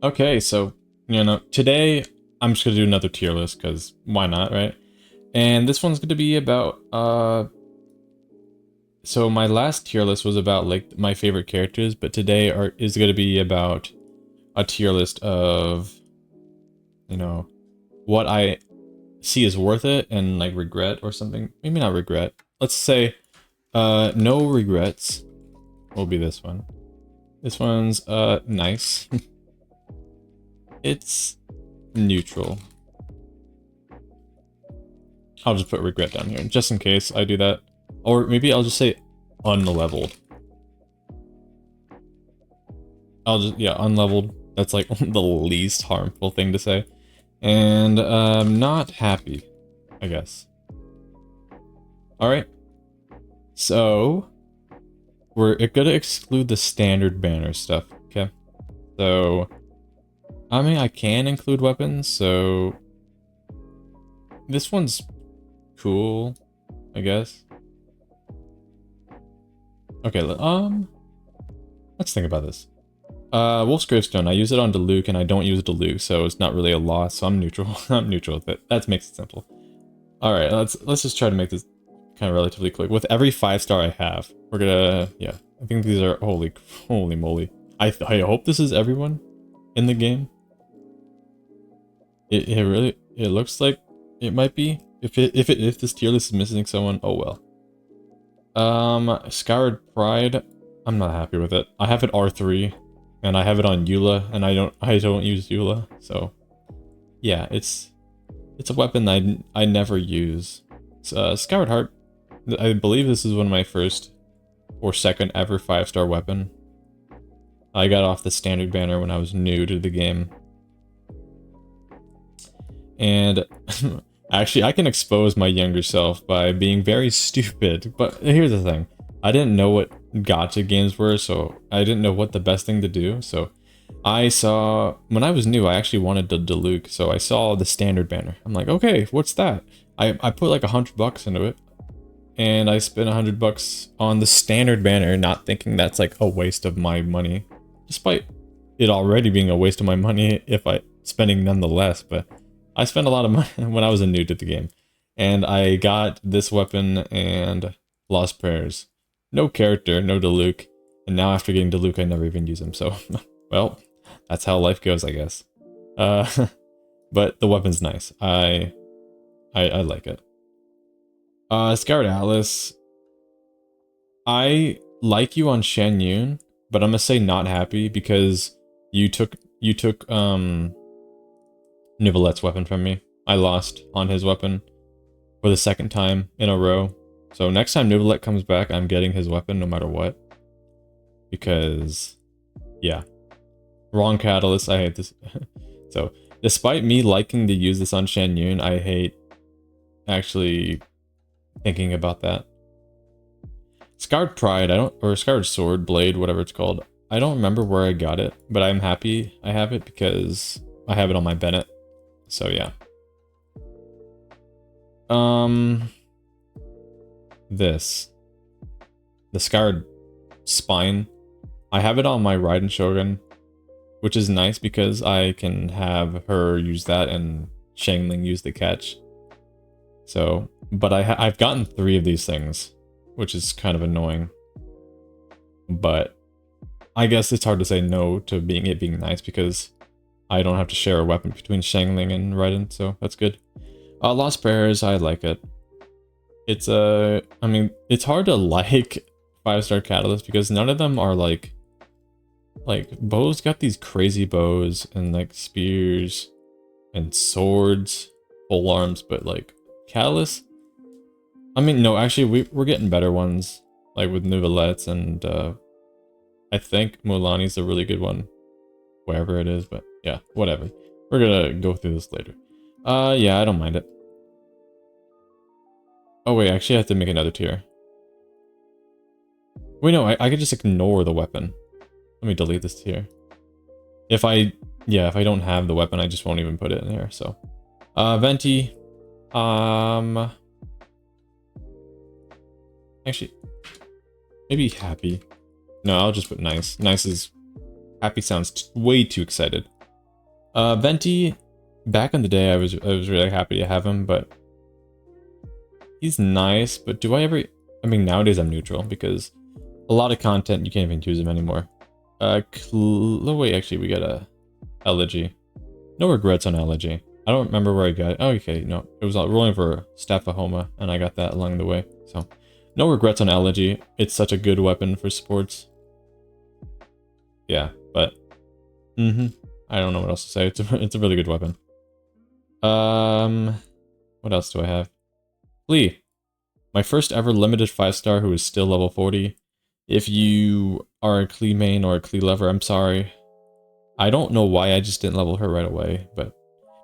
Okay, so, today I'm just gonna do another tier list, because why not, right? And this one's gonna be about, so my last tier list was about, like, my favorite characters, but today is gonna be about a tier list of, you know, what I see is worth it and, like, regret or something. Maybe not regret. Let's say, no regrets will be this one. This one's, nice. It's neutral. I'll just put regret down here, just in case I do that. Or maybe I'll just say unleveled. Yeah, unleveled. That's like the least harmful thing to say. And, not happy, I guess. Alright. So, we're gonna exclude the standard banner stuff, okay? So, I mean, I can include weapons, so... This one's cool, I guess. Okay, let's think about this. Wolf's Gravestone, I use it on Diluc and I don't use Diluc, so it's not really a loss, so I'm neutral. I'm neutral with it. That makes it simple. Alright, let's just try to make this kind of relatively quick. With every 5-star I have, we're gonna, yeah, I think these are, holy moly. I hope this is everyone in the game. It looks like it might be. If this tier list is missing someone, oh well. Scoured Pride, I'm not happy with it. I have it R3, and I have it on Eula, and I don't use Eula, so yeah, it's a weapon I never use. Scoured Heart, I believe this is one of my first or second ever 5-star weapon. I got off the standard banner when I was new to the game. And actually, I can expose my younger self by being very stupid, but here's the thing. I didn't know what gacha games were, so I didn't know what the best thing to do, so I saw, when I was new, I actually wanted the Diluc, so I saw the standard banner. I'm like, okay, what's that? I put like $100 into it, and I spent $100 on the standard banner, not thinking that's like a waste of my money, despite it already being a waste of my money if I spending nonetheless, but I spent a lot of money when I was a new to the game. And I got this weapon and Lost Prayers. No character, no Diluc. And now after getting Diluc, I never even use him. So, well, that's how life goes, I guess. But the weapon's nice. I like it. Scoured Atlas. I like you on Shen Yun, but I'm gonna say not happy because you took Nivelette's weapon from me. I lost on his weapon for the second time in a row. So next time Nivelette comes back, I'm getting his weapon no matter what. Because, yeah. Wrong catalyst, I hate this. So, despite me liking to use this on Shen Yun, I hate actually thinking about that. Scoured Pride, or Scoured Sword, Blade, whatever it's called. I don't remember where I got it, but I'm happy I have it because I have it on my Bennett. So yeah. This. The Scoured Spine. I have it on my Raiden Shogun, which is nice because I can have her use that and Shangling use the catch. So, but I've gotten 3 of these things, which is kind of annoying. But I guess it's hard to say no to it being nice because I don't have to share a weapon between Shangling and Raiden, so that's good. Lost Prayers, I like it. It's I mean, it's hard to like 5-star Catalyst because none of them are like bows got these crazy bows and like spears and swords, pole arms, but like Catalyst, I mean, no, actually we're getting better ones, like with Nivelettes and I think Mulani's a really good one, wherever it is, but yeah, whatever. We're gonna go through this later. Yeah, I don't mind it. Oh wait, actually I have to make another tier. Wait, no, I could just ignore the weapon. Let me delete this tier. If I don't have the weapon, I just won't even put it in there, so. Venti. Actually, maybe happy. No, I'll just put nice. Nice is... Happy sounds way too excited. Venti, back in the day, I was really happy to have him, but he's nice. But do I ever? I mean, nowadays I'm neutral because a lot of content you can't even use him anymore. Wait, actually, we got a elegy. No regrets on elegy. I don't remember where I got it. Oh, okay, no, it was rolling for Staphahoma, and I got that along the way. So, no regrets on elegy. It's such a good weapon for supports. Yeah, but I don't know what else to say. It's a really good weapon. What else do I have? Lee, my first ever limited 5-star who is still level 40. If you are a Klee main or a Klee lover, I'm sorry. I don't know why I just didn't level her right away, but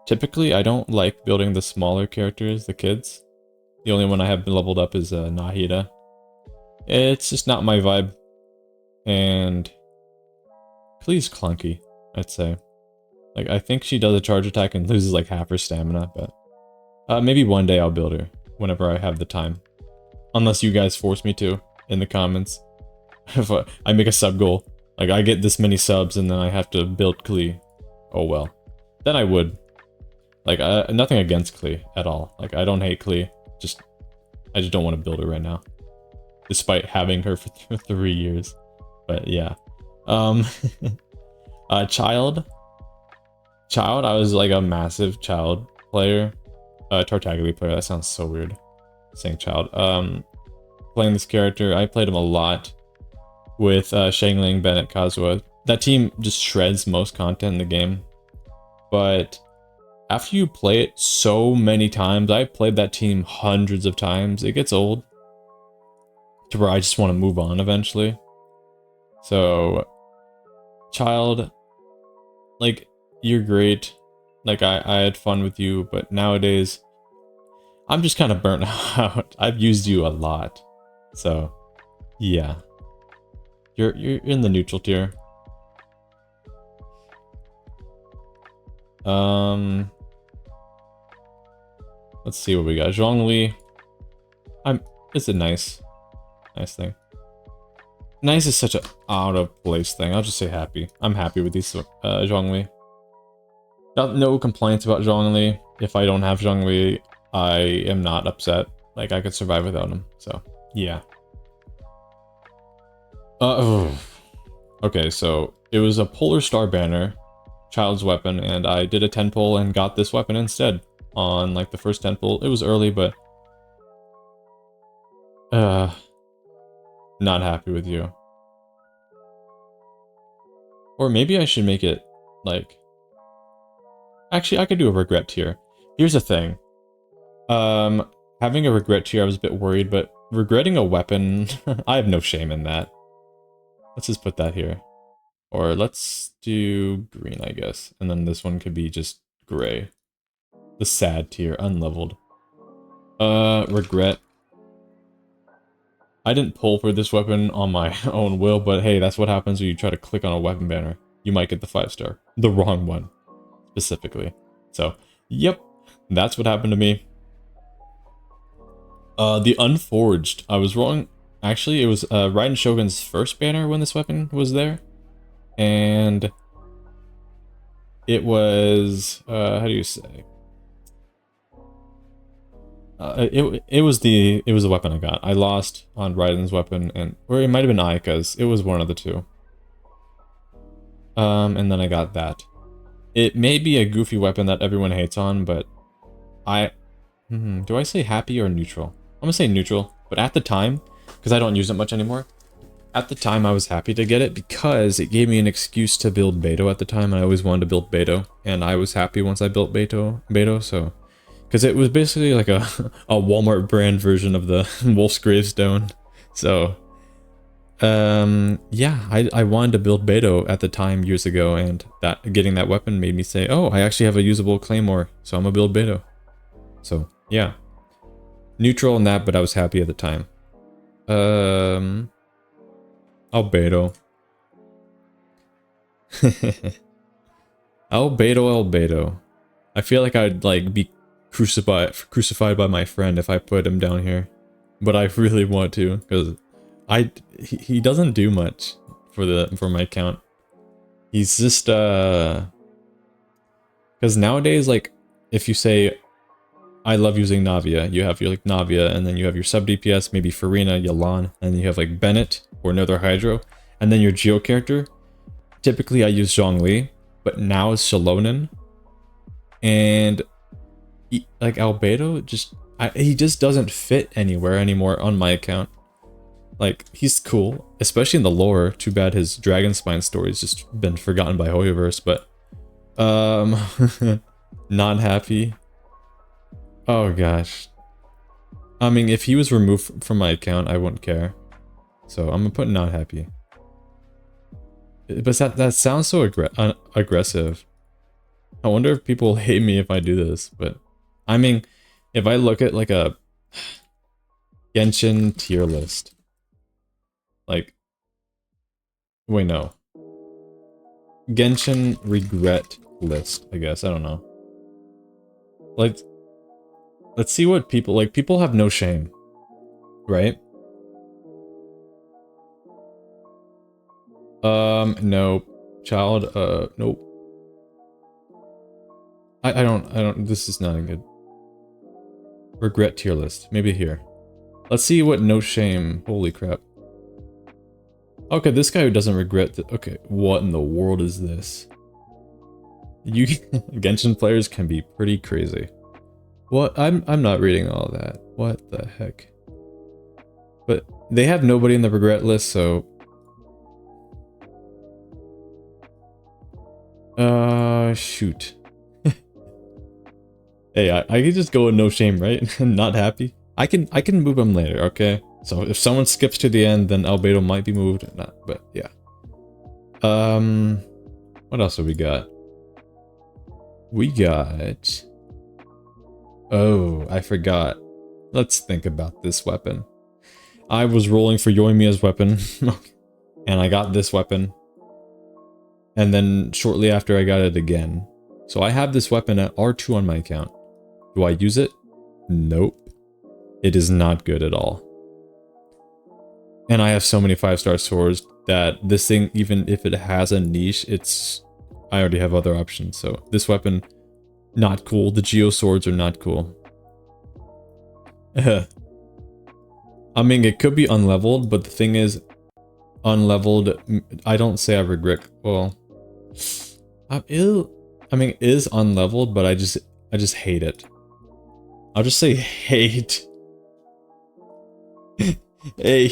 typically I don't like building the smaller characters, the kids. The only one I have leveled up is Nahida. It's just not my vibe. And Klee's clunky, I'd say. Like, I think she does a charge attack and loses like half her stamina, but maybe one day I'll build her whenever I have the time. Unless you guys force me to in the comments. If I make a sub goal, like I get this many subs and then I have to build Klee. Oh well. Then I would. Like, nothing against Klee at all. Like, I don't hate Klee. I just don't want to build her right now. Despite having her for 3 years. But yeah. Child, I was like a massive Child player. Tartaglia player, that sounds so weird. Saying Child. Playing this character, I played him a lot with Shangling, Bennett, Kazuha. That team just shreds most content in the game. But after you play it so many times, I played that team hundreds of times, it gets old. To where I just want to move on eventually. So, Child, like, you're great. Like, I had fun with you, but nowadays, I'm just kind of burnt out. I've used you a lot. So, yeah. You're in the neutral tier. Let's see what we got. Zhongli. It's a nice thing. Nice is such a out of place thing. I'll just say happy. I'm happy with these Zhongli. No complaints about Zhongli. If I don't have Zhongli, I am not upset. Like, I could survive without him. So, yeah. Okay, so it was a Polar Star banner, Child's weapon, and I did a 10 pull and got this weapon instead on like the first 10 pull. It was early, but not happy with you. Or maybe I should make it like, actually I could do a regret tier. Here's the thing. Having a regret tier, I was a bit worried, but regretting a weapon, I have no shame in that. Let's just put that here. Or let's do green, I guess. And then this one could be just gray. The sad tier, unleveled. Regret. I didn't pull for this weapon on my own will, but hey, that's what happens when you try to click on a weapon banner. You might get the 5-star. The wrong one, specifically. So, yep, that's what happened to me. The Unforged. I was wrong. Actually, it was Raiden Shogun's first banner when this weapon was there. And it was, how do you say? It was the weapon I got. I lost on Raiden's weapon, or it might have been Ayaka's. It was one of the two. And then I got that. It may be a goofy weapon that everyone hates on, but do I say happy or neutral? I'm gonna say neutral, but at the time, because I don't use it much anymore, at the time I was happy to get it because it gave me an excuse to build Beto at the time, and I always wanted to build Beto, and I was happy once I built Beto, so... Because it was basically like a Walmart brand version of the Wolf's Gravestone, so... yeah, I wanted to build Beto at the time years ago, and getting that weapon made me say, oh, I actually have a usable Claymore, so I'm gonna build Beto. So, yeah. Neutral in that, but I was happy at the time. Albedo. Albedo. I feel like I'd like be crucified by my friend if I put him down here. But I really want to, because he doesn't do much for my account. He's just Because nowadays, like, if you say, I love using Navia, you have your, like, Navia, and then you have your sub DPS, maybe Farina, Yalan, and you have, like, Bennett, or another Hydro, and then your Geo character. Typically, I use Zhongli, but now it's Shalonen. And, like, Albedo, he just doesn't fit anywhere anymore on my account. Like, he's cool, especially in the lore. Too bad his Dragon Spine story's just been forgotten by Hoyoverse, but... not happy. Oh gosh. I mean, if he was removed from my account, I wouldn't care. So I'm gonna put not happy. But that sounds so aggressive. I wonder if people hate me if I do this, but... I mean, if I look at like a... Genshin tier list. Like... Wait, no. Genshin regret list, I guess. I don't know. Like... Let's see what people... Like, people have no shame. Right? No. Child, nope. I don't... This is not a good... Regret tier list. Maybe here. Let's see what no shame... Holy crap. Okay, this guy who doesn't regret... Okay, what in the world is this? You... Genshin players can be pretty crazy. What? I'm not reading all that. What the heck? But they have nobody in the regret list, so... Shoot. Hey, I could just go with no shame, right? Not happy. I can move him later, okay? So if someone skips to the end, then Albedo might be moved. Not, but yeah. What else have we got? We got... Oh, I forgot. Let's think about this weapon. I was rolling for Yoimiya's weapon, and I got this weapon. And then shortly after I got it again. So I have this weapon at R2 on my account. Do I use it? Nope. It is not good at all. And I have so many 5-star swords that this thing, even if it has a niche, I already have other options. So this weapon, not cool. The Geo swords are not cool. I mean, it could be unleveled, but the thing is, unleveled, I don't say I regret, well, I mean, it is unleveled, but I just hate it. I'll just say hate. Hey,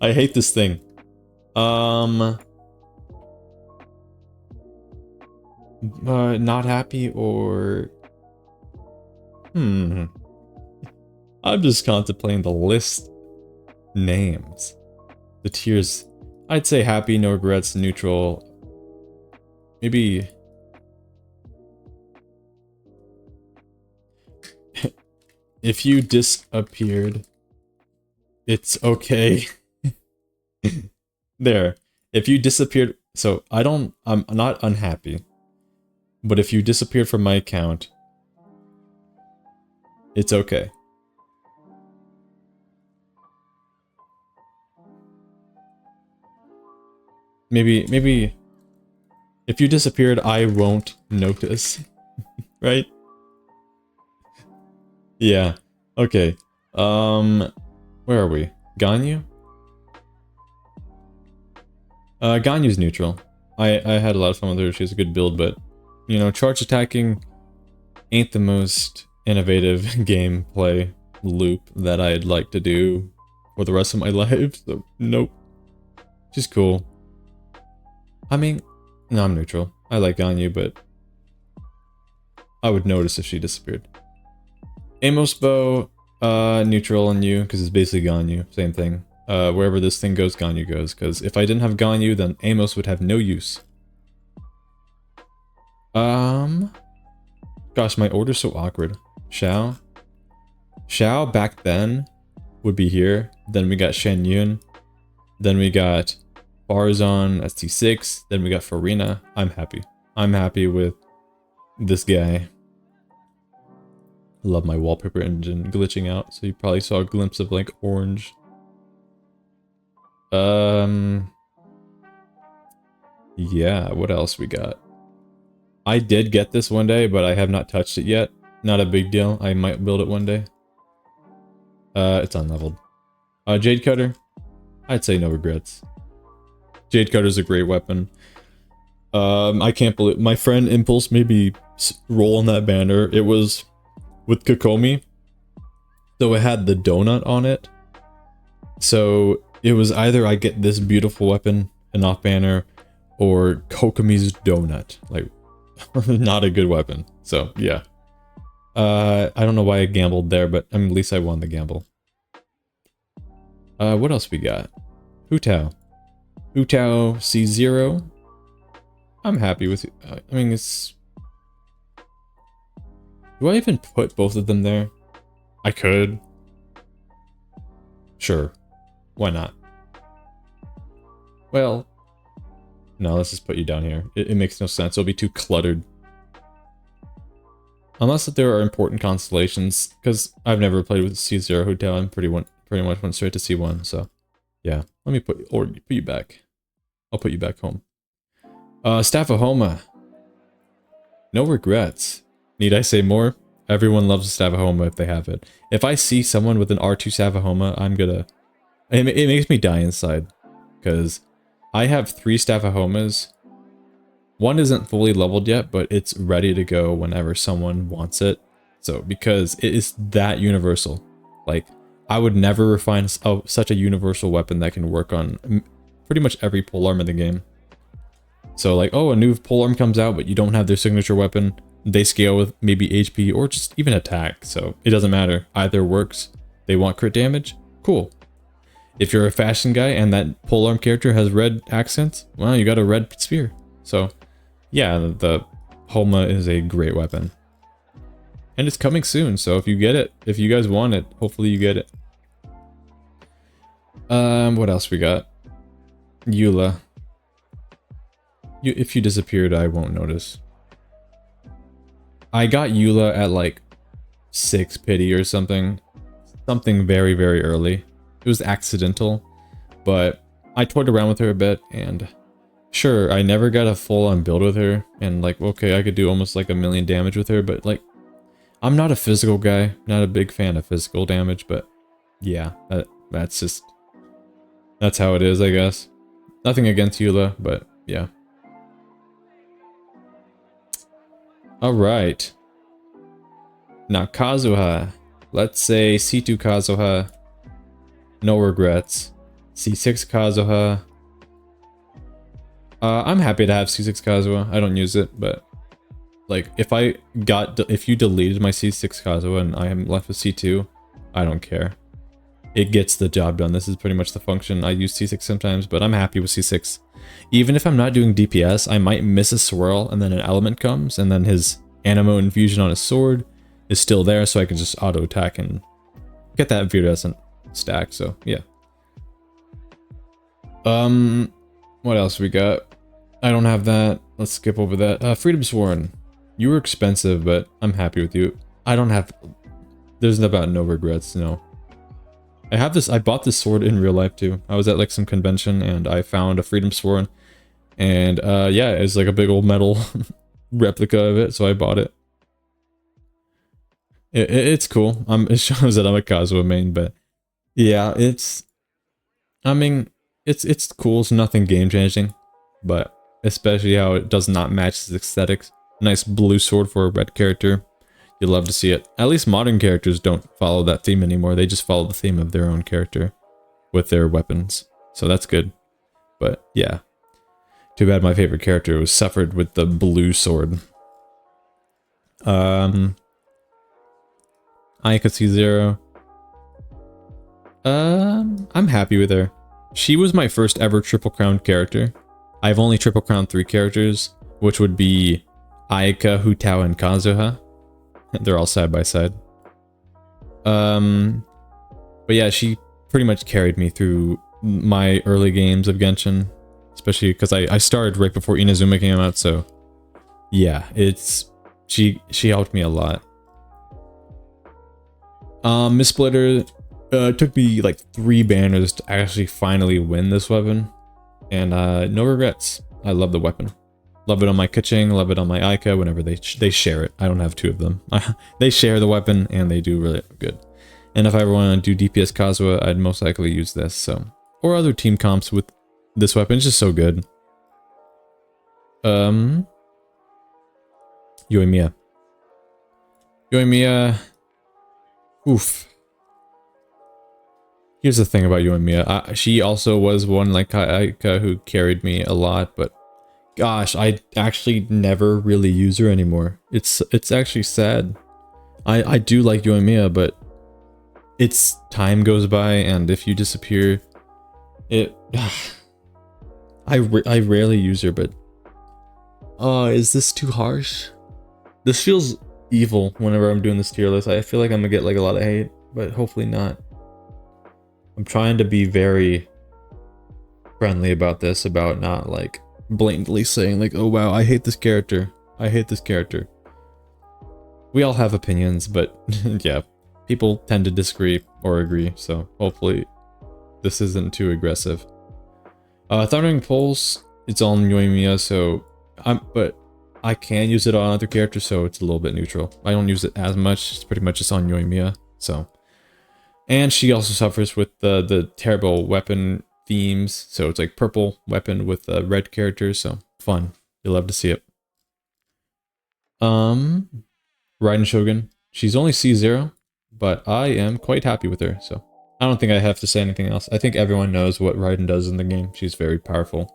I hate this thing. Not happy or... I'm just contemplating the list names. The tiers. I'd say happy, no regrets, neutral. Maybe... If you disappeared, it's okay. There. If you disappeared... So, I'm not unhappy. But if you disappeared from my account, it's okay. Maybe... If you disappeared, I won't notice. Right? Yeah. Okay. Where are we? Ganyu? Ganyu's neutral. I had a lot of fun with her. She has a good build, but... You know, charge attacking ain't the most innovative gameplay loop that I'd like to do for the rest of my life, so nope. She's cool. I mean, no, I'm neutral. I like Ganyu, but I would notice if she disappeared. Amos bow, neutral on you, because it's basically Ganyu, same thing. Wherever this thing goes, Ganyu goes, because if I didn't have Ganyu, then Amos would have no use. Gosh, my order's so awkward. Xiao back then would be here. Then we got Shen Yun. Then we got Barzon, that's T6. Then we got Farina. I'm happy. I'm happy with this guy. Love my wallpaper engine glitching out, so you probably saw a glimpse of like orange. Yeah, what else we got? I did get this one day, but I have not touched it yet. Not a big deal. I might build it one day. It's unleveled. Jade Cutter. I'd say no regrets. Jade Cutter is a great weapon. I can't believe my friend Impulse made me roll on that banner. It was with Kokomi, so it had the donut on it. So it was either I get this beautiful weapon, an off banner, or Kokomi's donut. Like, not a good weapon. So yeah. I don't know why I gambled there, but at least I won the gamble. What else we got? Hu Tao. Hu Tao C0. I'm happy with it. I mean, it's... Do I even put both of them there? I could. Sure. Why not? Well... No, let's just put you down here. It makes no sense. It'll be too cluttered. Unless that there are important constellations, because I've never played with C0 Hu Tao. I'm pretty much went straight to C1, so... Yeah. Let me put you back. I'll put you back home. Staff of Homa. No regrets. Need I say more? Everyone loves a Staff of Homa if they have it. If I see someone with an R2 Staff of Homa, I'm gonna... It makes me die inside. Because I have 3 Staff of Homas. One isn't fully leveled yet, but it's ready to go whenever someone wants it. So, because it is that universal. Like, I would never refine such a universal weapon that can work on pretty much every polearm in the game. So like, oh, a new polearm comes out, but you don't have their signature weapon. They scale with maybe HP or just even attack. So it doesn't matter. Either works. They want crit damage? Cool. If you're a fashion guy and that polearm character has red accents, well, you got a red spear. So yeah, the Homa is a great weapon. And it's coming soon, so if you get it, if you guys want it, hopefully you get it. What else we got? Eula. If you disappeared, I won't notice. I got Eula at like 6 pity or something. Something very, very early. It was accidental, but I toyed around with her a bit, and sure, I never got a full-on build with her, and like, okay, I could do almost like 1,000,000 damage with her, but like, I'm not a physical guy, not a big fan of physical damage, but yeah, that's just, that's how it is, I guess. Nothing against Eula, but yeah. Alright. Now Kazuha. Let's say C2 Kazuha. No regrets. C6 Kazuha. I'm happy to have C6 Kazuha. I don't use it, but like if you deleted my C6 Kazuha and I am left with C2, I don't care. It gets the job done. This is pretty much the function. I use C6 sometimes, but I'm happy with C6. Even if I'm not doing DPS, I might miss a swirl and then an element comes and then his anemo infusion on his sword is still there, so I can just auto attack and get that viridescent stack. So yeah. What else we got? I don't have that. Let's skip over that. Freedom Sworn. You were expensive, but I'm happy with you. I don't have... There's about no regrets, no. I have this... I bought this sword in real life, too. I was at, like, some convention, and I found a Freedom Sworn. And, yeah, it's like a big old metal replica of it, so I bought it. It's cool. It shows that I'm a Kazuha main, but... Yeah, it's... I mean, it's cool. It's nothing game-changing. But... especially how it does not match his aesthetics. Nice blue sword for a red character. You'd love to see it. At least modern characters don't follow that theme anymore. They just follow the theme of their own character with their weapons. So that's good. But yeah. Too bad my favorite character was suffered with the blue sword. I could see Zero. I'm happy with her. She was my first ever Triple Crown character. I've only Triple Crowned 3 characters, which would be Ayaka, Hu Tao, and Kazuha. They're all side by side. But yeah, she pretty much carried me through my early games of Genshin. Especially because I started right before Inazuma came out, so... Yeah, she helped me a lot. Miss Splitter, it took me like 3 banners to actually finally win this weapon. And no regrets. I love the weapon. Love it on my Kaching, love it on my Aika whenever they share it. I don't have two of them. They share the weapon and they do really good. And if I ever want to do DPS Kazuha, I'd most likely use this, so. Or other team comps with this weapon, it's just so good. Yoimiya. Yoimiya. Oof. Here's the thing about Yoimiya. She also was one like Aika who carried me a lot, but gosh, I actually never really use her anymore. It's actually sad. I do like Yoimiya, but it's time goes by, and if you disappear, it. I rarely use her, but is this too harsh? This feels evil whenever I'm doing this tier list. I feel like I'm gonna get like a lot of hate, but hopefully not. I'm trying to be very friendly about this, about not like blatantly saying like, oh wow, I hate this character. I hate this character. We all have opinions, but yeah, people tend to disagree or agree, so hopefully this isn't too aggressive. Thundering Pulse, it's on Yoimiya, so but I can use it on other characters, so it's a little bit neutral. I don't use it as much, it's pretty much just on Yoimiya, so. And she also suffers with the terrible weapon themes, so it's like purple weapon with red characters, so fun. You'll love to see it. Raiden Shogun, she's only C0, but I am quite happy with her, so. I don't think I have to say anything else. I think everyone knows what Raiden does in the game. She's very powerful,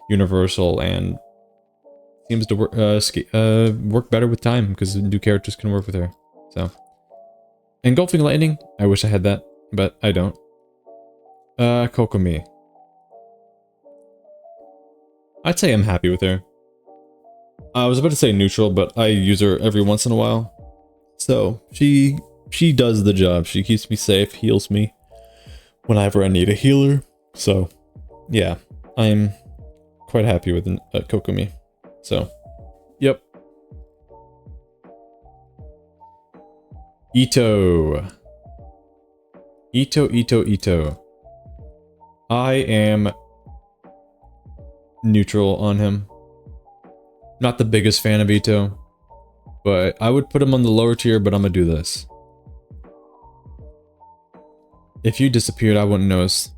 universal, and seems to work better with time because new characters can work with her. So, Engulfing Lightning. I wish I had that, but I don't. Kokomi. I'd say I'm happy with her. I was about to say neutral, but I use her every once in a while. So she does the job. She keeps me safe, heals me whenever I need a healer. So, yeah, I'm quite happy with Kokomi. So, yep. Ito. Ito. I am neutral on him. Not the biggest fan of Ito, but I would put him on the lower tier, but I'm gonna do this. If you disappeared, I wouldn't notice.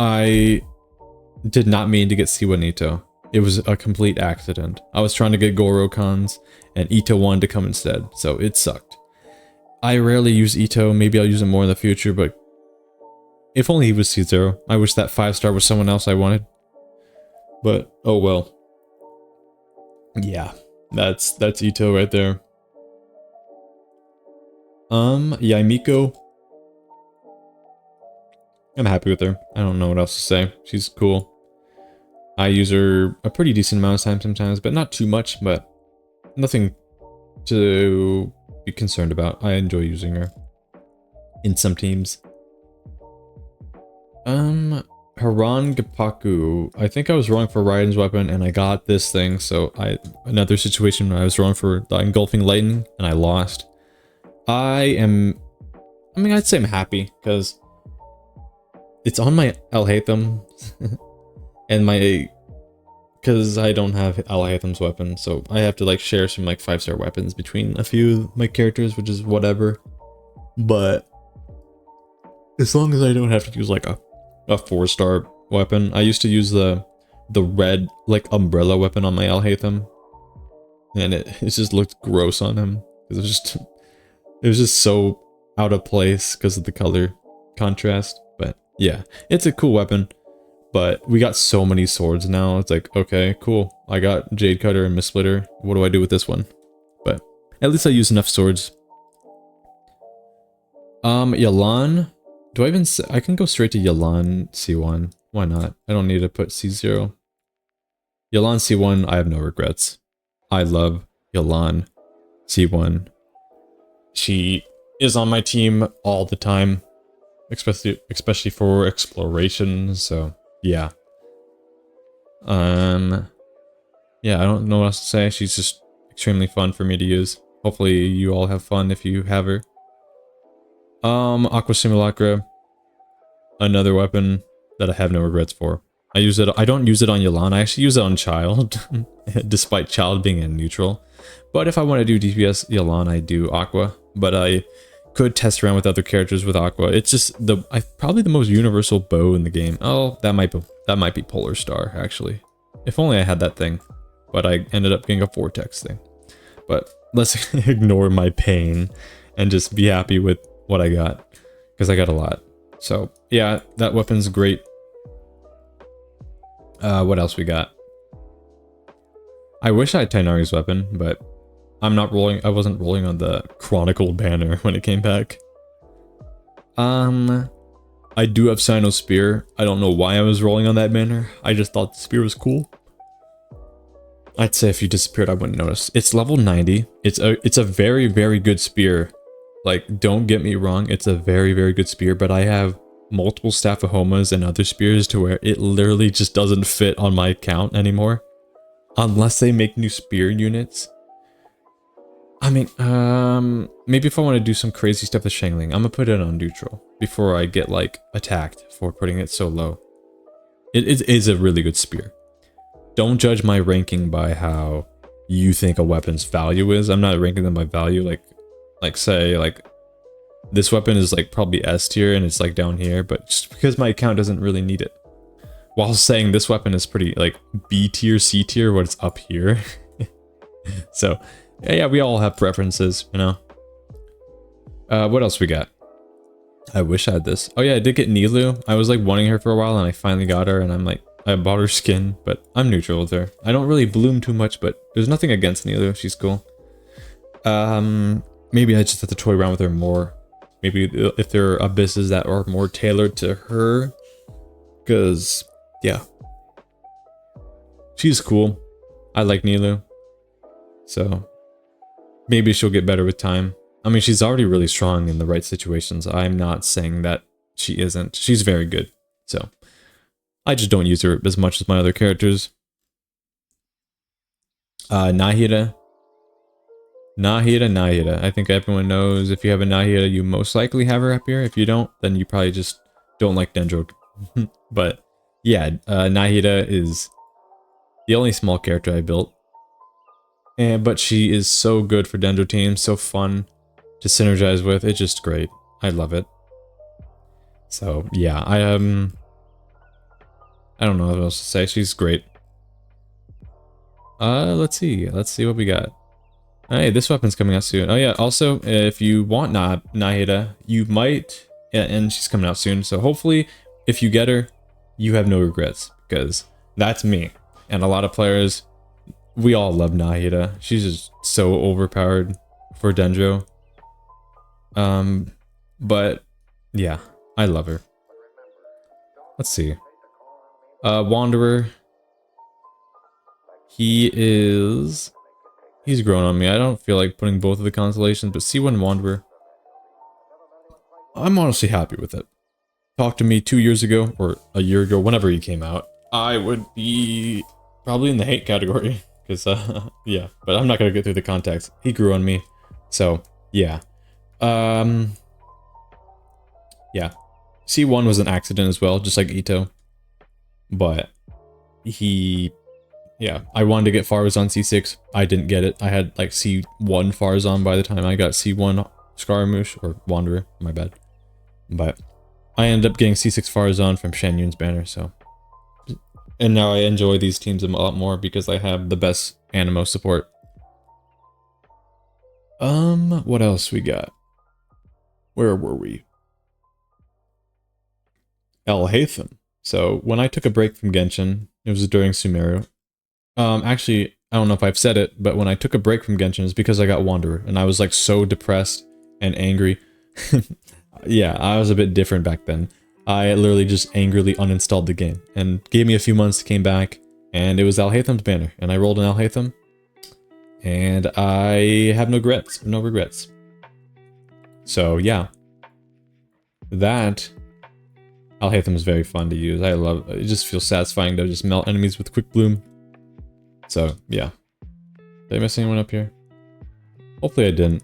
I did not mean to get C1 Ito. It was a complete accident. I was trying to get Goro cons, and Ito wanted to come instead, so it sucked. I rarely use Ito, maybe I'll use him more in the future, but if only he was C0. I wish that 5-star was someone else I wanted. But, oh well. Yeah, that's Ito right there. Yaimiko. I'm happy with her. I don't know what else to say. She's cool. I use her a pretty decent amount of time sometimes, but not too much, but nothing to be concerned about. I enjoy using her in some teams. Haran Gapaku. I think I was wrong for Raiden's weapon and I got this thing, so another situation where I was wrong for the Engulfing Lightning and I lost. I'd say I'm happy because it's on my Alhaitham and because I don't have Alhaitham's weapon, so I have to like share some like 5-star weapons between a few of my characters, which is whatever. But as long as I don't have to use like a 4-star weapon. I used to use the red like umbrella weapon on my Alhaitham, and it just looked gross on him. It was just so out of place because of the color contrast. But yeah, it's a cool weapon. But we got so many swords now. It's like, okay, cool. I got Jade Cutter and Mist Splitter. What do I do with this one? But at least I use enough swords. Yalan. Do I even say, I can go straight to Yalan C1. Why not? I don't need to put C0. Yalan C1, I have no regrets. I love Yalan C1. She is on my team all the time, especially for exploration, so yeah. Yeah, I don't know what else to say. She's just extremely fun for me to use. Hopefully you all have fun if you have her. Aqua Simulacra, another weapon that I have no regrets for. I use it. I don't use it on Yolanda. I actually use it on Child, despite Child being in neutral. But if I want to do DPS Yolanda, I do Aqua. But I could test around with other characters with Aqua. It's just probably the most universal bow in the game. Oh, that might be Polar Star actually. If only I had that thing. But I ended up getting a Vortex thing. But let's ignore my pain and just be happy with what I got, because I got a lot. So yeah, that weapon's great. What else we got? I wish I had Tighnari's weapon, but I wasn't rolling on the Chronicle banner when it came back. I do have Sino's Spear. I don't know why I was rolling on that banner. I just thought the spear was cool. I'd say if you disappeared, I wouldn't notice. It's level 90. It's a very, very good spear. Like, don't get me wrong, it's a very, very good spear, but I have multiple Staff of Homas and other spears to where it literally just doesn't fit on my account anymore. Unless they make new spear units. I mean, maybe if I want to do some crazy stuff with Shangling, I'm gonna put it on neutral before I get, like, attacked for putting it so low. It is a really good spear. Don't judge my ranking by how you think a weapon's value is. I'm not ranking them by value, like say, like, this weapon is, like, probably S tier and it's, like, down here, but just because my account doesn't really need it. While saying this weapon is pretty, like, B tier, C tier, what it's up here. So, yeah, we all have preferences, you know. What else we got? I wish I had this. Oh yeah, I did get Nilou. I was, like, wanting her for a while and I finally got her, and I'm like, I bought her skin, but I'm neutral with her. I don't really bloom too much, but there's nothing against Nilou. She's cool. Maybe I just have to toy around with her more. Maybe if there are abysses that are more tailored to her. Because, yeah. She's cool. I like Nilou. So, maybe she'll get better with time. I mean, she's already really strong in the right situations. I'm not saying that she isn't. She's very good. So, I just don't use her as much as my other characters. Nahida. Nahida. I think everyone knows if you have a Nahida, you most likely have her up here. If you don't, then you probably just don't like Dendro. But yeah, Nahida is the only small character I built. But she is so good for Dendro teams, so fun to synergize with. It's just great. I love it. So yeah, I don't know what else to say. She's great. Let's see what we got. Hey, this weapon's coming out soon. Oh yeah, also, if you want Nahida, you might, yeah, and she's coming out soon, so hopefully, if you get her, you have no regrets, because that's me. And a lot of players, we all love Nahida. She's just so overpowered for Dendro. But, yeah, I love her. Let's see. Wanderer. He's grown on me. I don't feel like putting both of the constellations, but C1 Wanderer, I'm honestly happy with it. Talk to me 2 years ago, or a year ago, whenever he came out, I would be probably in the hate category, because, yeah, but I'm not going to get through the context. He grew on me, so, yeah. Yeah. C1 was an accident as well, just like Ito, but yeah, I wanted to get Farazan C6. I didn't get it. I had like C1 Farazan by the time I got C1 Scaramouche, or Wanderer, my bad. But I ended up getting C6 Farazan from Shan Yun's banner, so. And now I enjoy these teams a lot more because I have the best Animo support. What else we got? Where were we? El Haytham. So when I took a break from Genshin, it was during Sumeru. Actually, I don't know if I've said it, but when I took a break from Genshin, it's because I got Wanderer, and I was like so depressed and angry. Yeah, I was a bit different back then. I literally just angrily uninstalled the game, and gave me a few months, came back, and it was Alhaitham's banner, and I rolled an Alhaitham, and I have no regrets. So yeah, that Alhaitham is very fun to use. I love it. It just feels satisfying to just melt enemies with Quick Bloom. So, yeah. Did I miss anyone up here? Hopefully I didn't.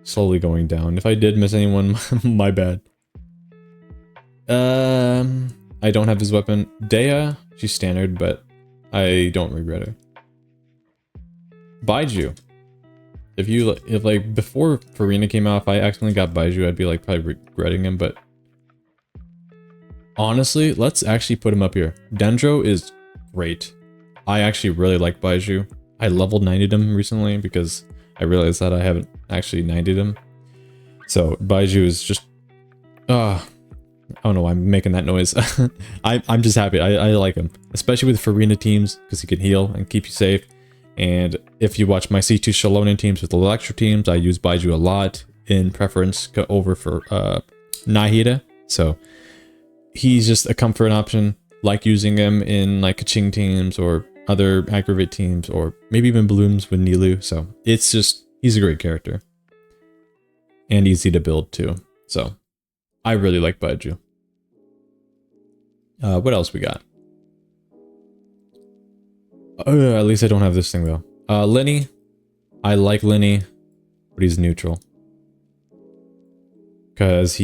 Slowly going down. If I did miss anyone, my bad. I don't have his weapon. Dea, she's standard, but I don't regret her. Baiju. If like before Farina came out, if I accidentally got Baiju, I'd be like probably regretting him, but honestly, let's actually put him up here. Dendro is great. I actually really like Baiju. I leveled 90'd him recently because I realized that I haven't actually 90'd him. So Baiju is just I don't know why I'm making that noise. I'm just happy. I like him, especially with Farina teams because he can heal and keep you safe. And if you watch my C2 Shalonen teams with Electro teams, I use Baiju a lot in preference over for Nahida. So he's just a comfort option, like using him in like Kaching teams or other Aggravate teams, or maybe even Blooms with Nilu. So it's just, he's a great character. And easy to build too. So I really like Baiju. What else we got? At least I don't have this thing though. Lenny. I like Lenny, but he's neutral. Because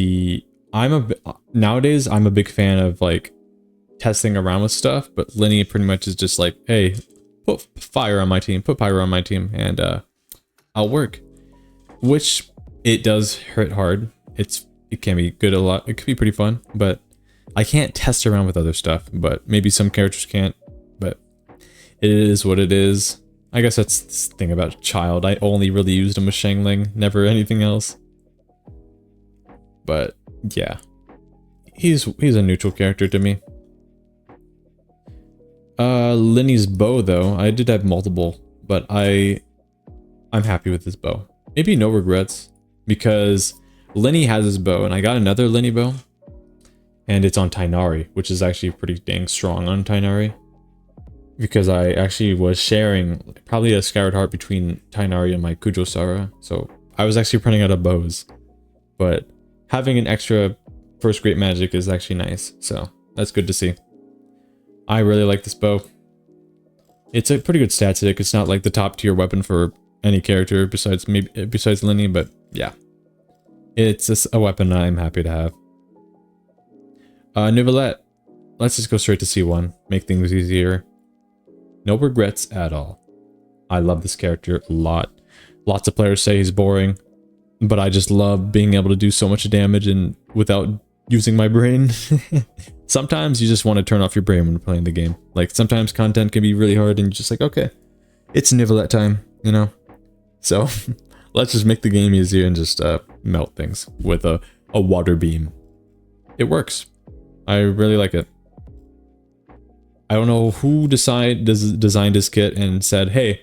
nowadays I'm a big fan of like testing around with stuff, but Lenny pretty much is just like, hey, put fire on my team, put pyro on my team, and I'll work. Which it does hit hard. It can be good a lot. It could be pretty fun, but I can't test around with other stuff, but maybe some characters can't, but it is what it is. I guess that's the thing about Child. I only really used him with Shangling, never anything else. But yeah, he's a neutral character to me. Lenny's bow though, I did have multiple, but I'm happy with his bow. Maybe no regrets, because Lenny has his bow, and I got another Lenny bow, and it's on Tighnari, which is actually pretty dang strong on Tighnari. Because I actually was sharing probably a Scoured Heart between Tighnari and my Kujosara, so I was actually running out of bows. But having an extra first great magic is actually nice, so that's good to see. I really like this bow. It's a pretty good stat stick. It's not like the top tier weapon for any character besides Lenny, but yeah, it's just a weapon I'm happy to have. Nivelette. Let's just go straight to C1, make things easier. No regrets at all. I love this character a lot. Lots of players say he's boring, but I just love being able to do so much damage and without using my brain. Sometimes you just want to turn off your brain when playing the game. Like sometimes content can be really hard and you're just like, okay, it's Nivelette time, you know? So let's just make the game easier and just melt things with a water beam. It works. I really like it. I don't know who designed this kit and said, hey,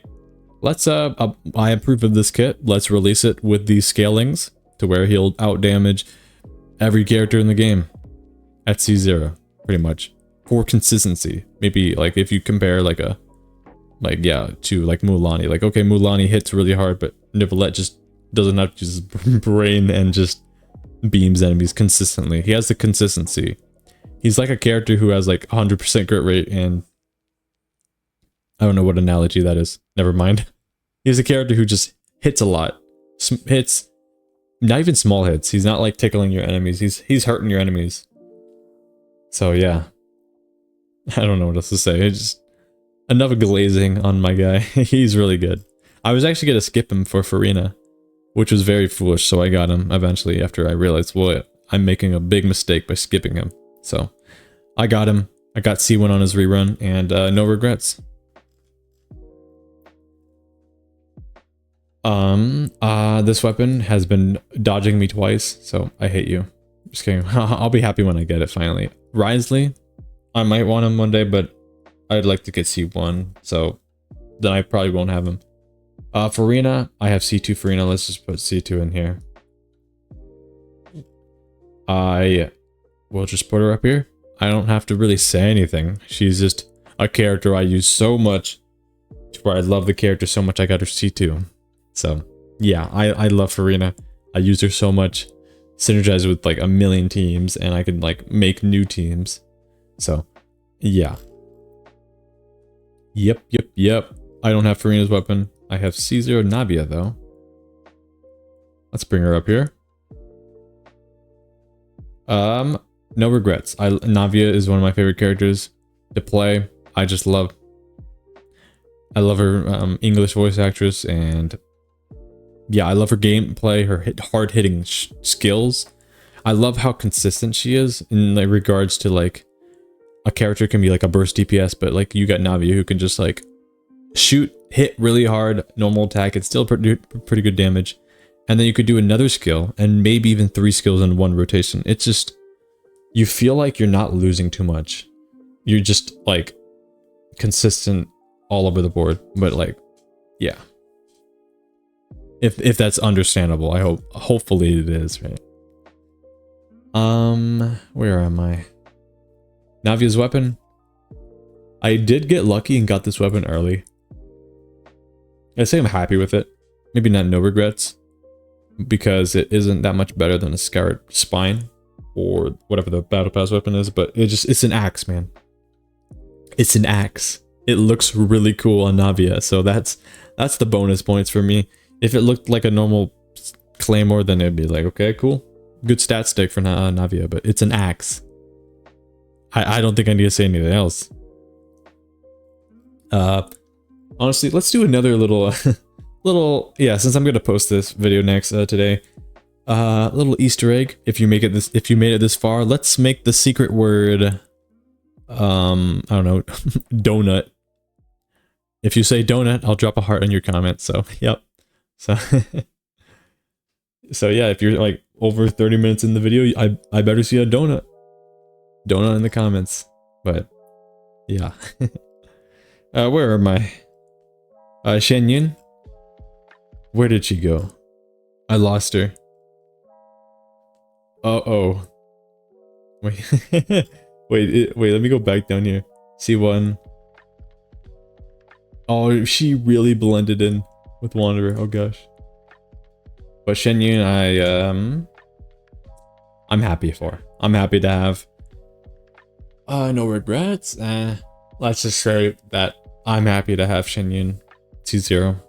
let's I approve of this kit. Let's release it with these scalings to where he'll out damage every character in the game at C0, pretty much, for consistency. Maybe like if you compare like to like Mulaney, like okay, Mulaney hits really hard, but Nivelette just doesn't have to use his brain and just beams enemies consistently. He has the consistency. He's like a character who has like 100% crit rate, and I don't know what analogy that is. Never mind. He's a character who just hits a lot. Hits, not even small hits. He's not like tickling your enemies. He's hurting your enemies. So yeah. I don't know what else to say. It's just enough glazing on my guy. He's really good. I was actually going to skip him for Farina, which was very foolish, so I got him eventually after I realized, well, I'm making a big mistake by skipping him. So I got him. I got C1 on his rerun, and no regrets. This weapon has been dodging me twice, so I hate you. Just kidding. I'll be happy when I get it finally. Risley, I might want him one day, but I'd like to get C1, so then I probably won't have him. Farina, I have C2 Farina. Let's just put C2 in here. We'll just put her up here. I don't have to really say anything. She's just a character I use so much, where I love the character so much I got her C2. So yeah, I love Farina. I use her so much. Synergize with like a million teams, and I can like make new teams. So yeah. Yep. I don't have Farina's weapon. I have C0 Nabia though. Let's bring her up here. no regrets. Navia is one of my favorite characters to play. I love her English voice actress, and yeah, I love her gameplay, her hard hitting skills. I love how consistent she is in like regards to like a character can be like a burst DPS, but like you got Navia who can just like shoot, hit really hard, normal attack, it's still pretty good damage. And then you could do another skill and maybe even 3 skills in one rotation. It's just, you feel like you're not losing too much. You're just like consistent all over the board, but like, yeah. If that's understandable, hopefully it is, right? Where am I? Navia's weapon. I did get lucky and got this weapon early. I say I'm happy with it. Maybe not no regrets, because it isn't that much better than a Scarred Spine or whatever the battle pass weapon is, but it's an axe, man. It's an axe. It looks really cool on Navia, so that's the bonus points for me. If it looked like a normal claymore, then it'd be like, okay, cool. Good stat stick for Navia, but it's an axe. I don't think I need to say anything else. Honestly, let's do another little yeah, since I'm gonna post this video next today. Little Easter egg. If you made it this far, let's make the secret word I don't know, donut. If you say donut, I'll drop a heart in your comment. So yep. So so yeah, if you're like over 30 minutes in the video, I better see a donut in the comments. But yeah. Where am I? Shen Yun? Where did she go? I lost her. Uh-oh. Wait. wait, let me go back down here. C1. Oh, she really blended in with Wanderer. Oh gosh. But Shen Yun, I'm happy for. I'm happy to have. No regrets. Let's just say that I'm happy to have Shen Yun C0.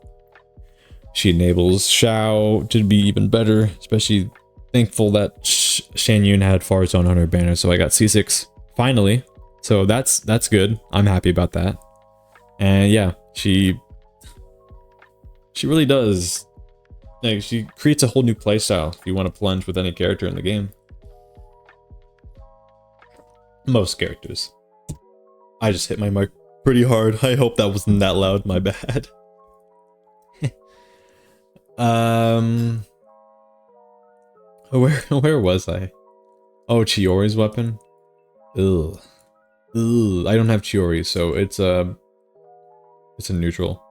She enables Xiao to be even better, especially thankful that Shen Yun had Far Zone on her banner, so I got C6 finally. So that's good. I'm happy about that. And yeah, she really does. Like, she creates a whole new playstyle if you want to plunge with any character in the game. Most characters. I just hit my mic pretty hard. I hope that wasn't that loud. My bad. Where was I? Oh, Chiori's weapon. Ugh. I don't have Chiori, so it's a neutral.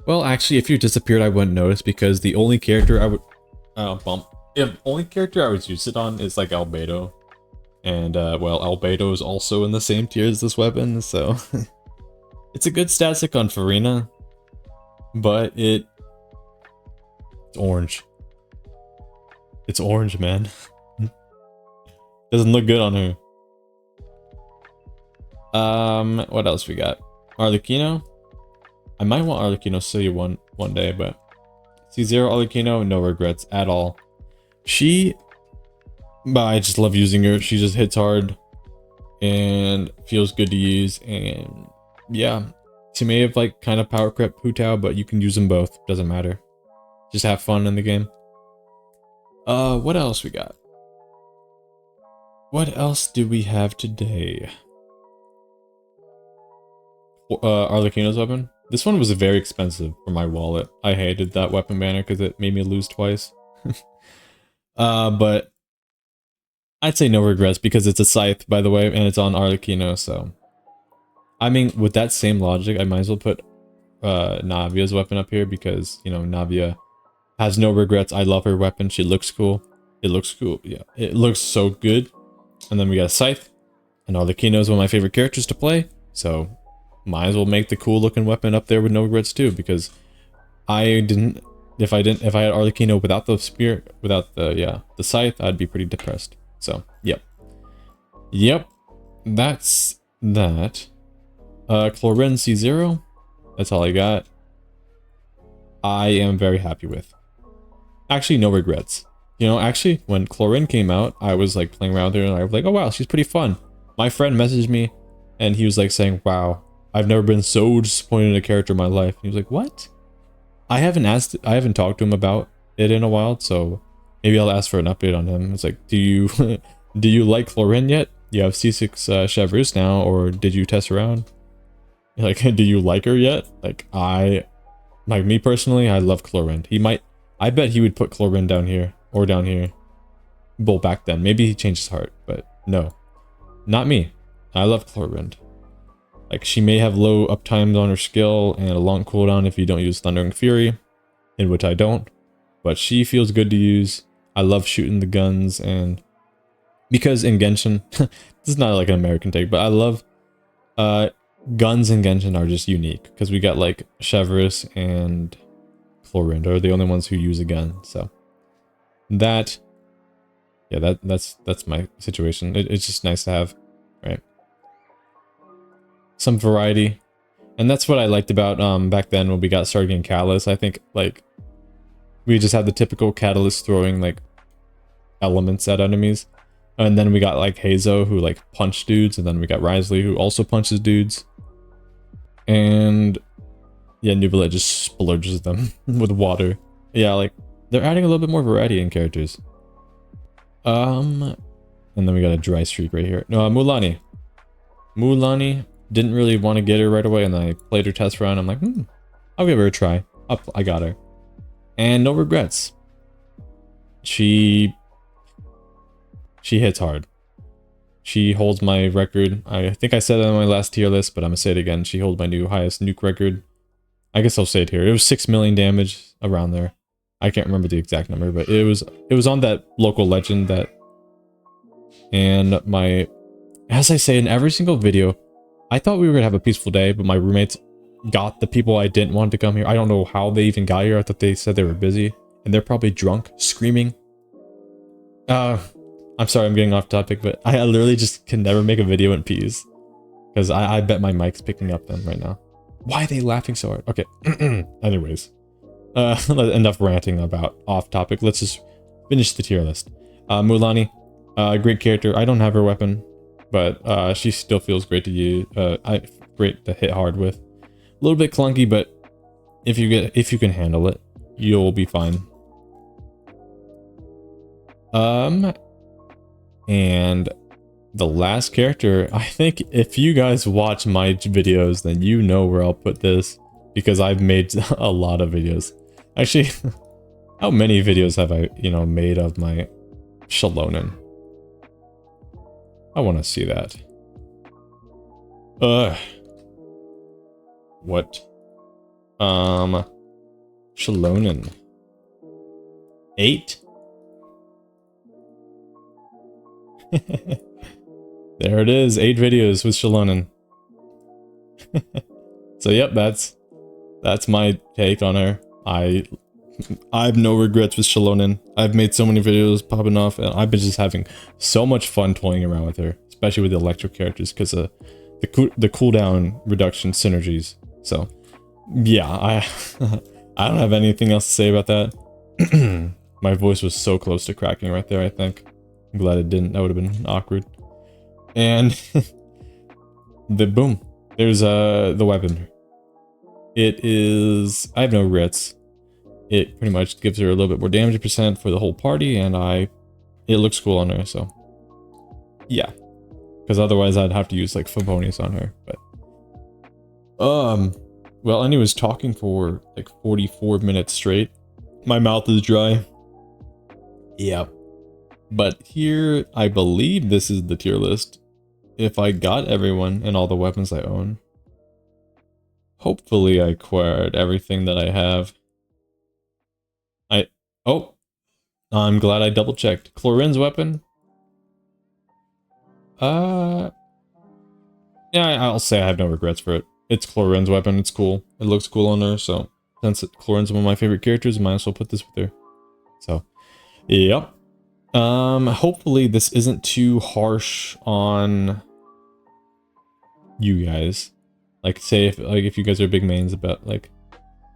Well, actually, if you disappeared, I wouldn't notice, because the only character I would only character I would use it on is like Albedo. And well, Albedo is also in the same tier as this weapon, so it's a good stat stick on Farina, but it's orange. It's orange, man. Doesn't look good on her. What else we got? Arlecchino. I might want Arlecchino Cilia one day, but C0 Arlecchino, no regrets at all. But I just love using her. She just hits hard and feels good to use. And yeah, she may have like kind of power crept Hu Tao, but you can use them both. Doesn't matter. Just have fun in the game. What else we got? What else do we have today? Arlecchino's weapon. This one was very expensive for my wallet. I hated that weapon banner because it made me lose twice. But I'd say no regrets because it's a scythe, by the way, and it's on Arlecchino, so. I mean, with that same logic, I might as well put Navia's weapon up here because, you know, Navia has no regrets. I love her weapon. She looks cool. It looks cool. Yeah, it looks so good. And then we got a scythe. And Arlecchino is one of my favorite characters to play, so might as well make the cool looking weapon up there with no regrets too, because if I had Arlecchino without the spear, without the scythe, I'd be pretty depressed. So yep, that's that. Chlorine C0, that's all I got. I am very happy with. Actually, no regrets. You know, actually, when Chlorine came out, I was like playing around with her and I was like, oh wow, she's pretty fun. My friend messaged me and he was like saying, wow, I've never been so disappointed in a character in my life. And he was like, what? I haven't talked to him about it in a while, so maybe I'll ask for an update on him. It's like, do you do you like Chlorine yet? You have C6 Chevreuse now, or did you test around? Like, do you like her yet? Like me personally, I love Chlorine. I bet he would put Chlorine down here, or down here. Well, back then. Maybe he changed his heart, but no. Not me. I love Chlorine. Like, she may have low uptimes on her skill and a long cooldown if you don't use Thundering Fury, in which I don't. But she feels good to use. I love shooting the guns, and because in Genshin, this is not like an American take, but I love guns in Genshin are just unique because we got like Chevreuse and Chlorine are the only ones who use a gun. So that's my situation. It's just nice to have, right? Some variety, and that's what I liked about back then when we started getting Catalyst. I think like we just had the typical Catalyst throwing like elements at enemies, and then we got like Hazo who like punched dudes, and then we got Risley who also punches dudes, and yeah, Nuvolet just splurges them with water. Yeah, like they're adding a little bit more variety in characters. And then we got a dry streak right here. No, Mulanni. Didn't really want to get her right away, and then I played her test round. I'm like, I'll give her a try. I got her. And no regrets. She hits hard. She holds my record. I think I said that on my last tier list, but I'm gonna say it again. She holds my new highest nuke record. I guess I'll say it here. It was 6 million damage, around there. I can't remember the exact number, but it was on that local legend that. And as I say in every single video, I thought we were gonna have a peaceful day, but my roommates got the people I didn't want to come here. I don't know how they even got here. I thought they said they were busy, and they're probably drunk, screaming. I'm sorry, I'm getting off topic, but I literally just can never make a video in peace because I bet my mic's picking up them right now. Why are they laughing so hard? Okay. Anyways, enough ranting about off topic. Let's just finish the tier list. Mulanni, great character. I don't have her weapon, but she still feels great to use. Great to hit hard with. A little bit clunky, but if you can handle it, you'll be fine. And the last character, I think if you guys watch my videos, then you know where I'll put this, because I've made a lot of videos. Actually, how many videos have I, made of my Shalonen? I want to see that. What? Shalonen. 8? There it is, 8 videos with Shalonen. So yep, that's my take on her. I have no regrets with Shalonen. I've made so many videos popping off, and I've been just having so much fun toying around with her, especially with the electric characters, because of the cooldown reduction synergies. So yeah, I don't have anything else to say about that. My voice was so close to cracking right there, I think. I'm glad it didn't. That would have been awkward. And boom. There's the weapon. It is, I have no regrets. It pretty much gives her a little bit more damage percent for the whole party, and it looks cool on her, so yeah. Because otherwise I'd have to use like Favonius on her, but well, anyways, talking for like 44 minutes straight. My mouth is dry. Yep. But here, I believe this is the tier list. If I got everyone and all the weapons I own. Hopefully I acquired everything that I have. Oh! I'm glad I double checked. Chlorine's weapon? Yeah, I'll say I have no regrets for it. It's Chlorine's weapon, it's cool. It looks cool on her, so since Chlorine's one of my favorite characters, I might as well put this with her. So, yep. Hopefully this isn't too harsh on you guys. Like, say if you guys are big mains about like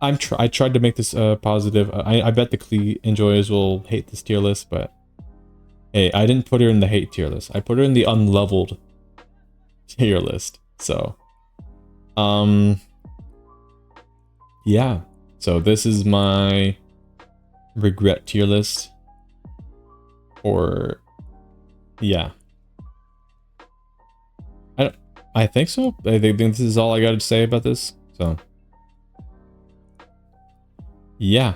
I tried to make this positive. I bet the Klee enjoyers will hate this tier list, but hey, I didn't put her in the hate tier list. I put her in the unleveled tier list. So, yeah. So this is my regret tier list. Or, yeah. I think so. I think this is all I got to say about this. So, yeah.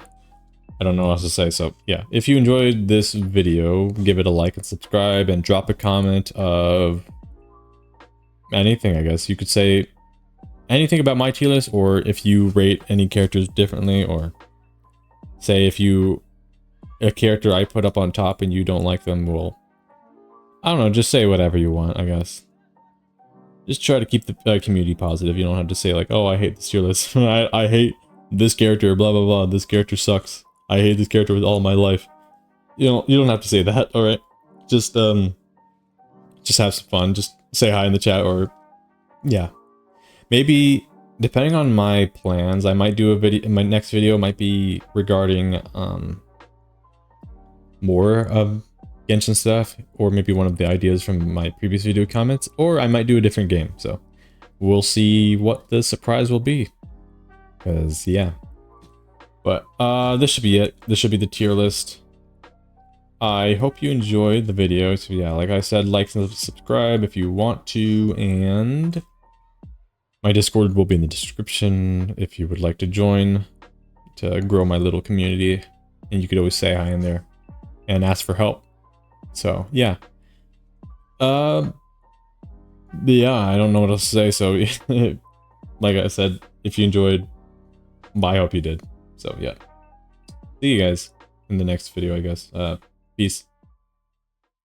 I don't know what else to say. So, yeah. If you enjoyed this video, give it a like and subscribe and drop a comment of anything, I guess. You could say anything about my tier list, or if you rate any characters differently, or say if a character I put up on top and you don't like them, well, I don't know, just say whatever you want, I guess. Just try to keep the community positive. You don't have to say like, oh, I hate this tier list. I hate this character, blah, blah, blah. This character sucks. I hate this character with all my life. You don't have to say that, alright? Just have some fun. Just say hi in the chat, or, yeah. Maybe, depending on my plans, I might do a video, my next video might be regarding, more of Genshin stuff, or maybe one of the ideas from my previous video comments, or I might do a different game, so we'll see what the surprise will be, because yeah. But this should be it. This should be the tier list. I hope you enjoyed the video. So yeah, like I said, like and subscribe if you want to, and my Discord will be in the description if you would like to join to grow my little community, and you could always say hi in there and ask for help. So yeah. Yeah, I don't know what else to say. So like I said, if you enjoyed, I hope you did. So yeah. See you guys in the next video, I guess. Peace.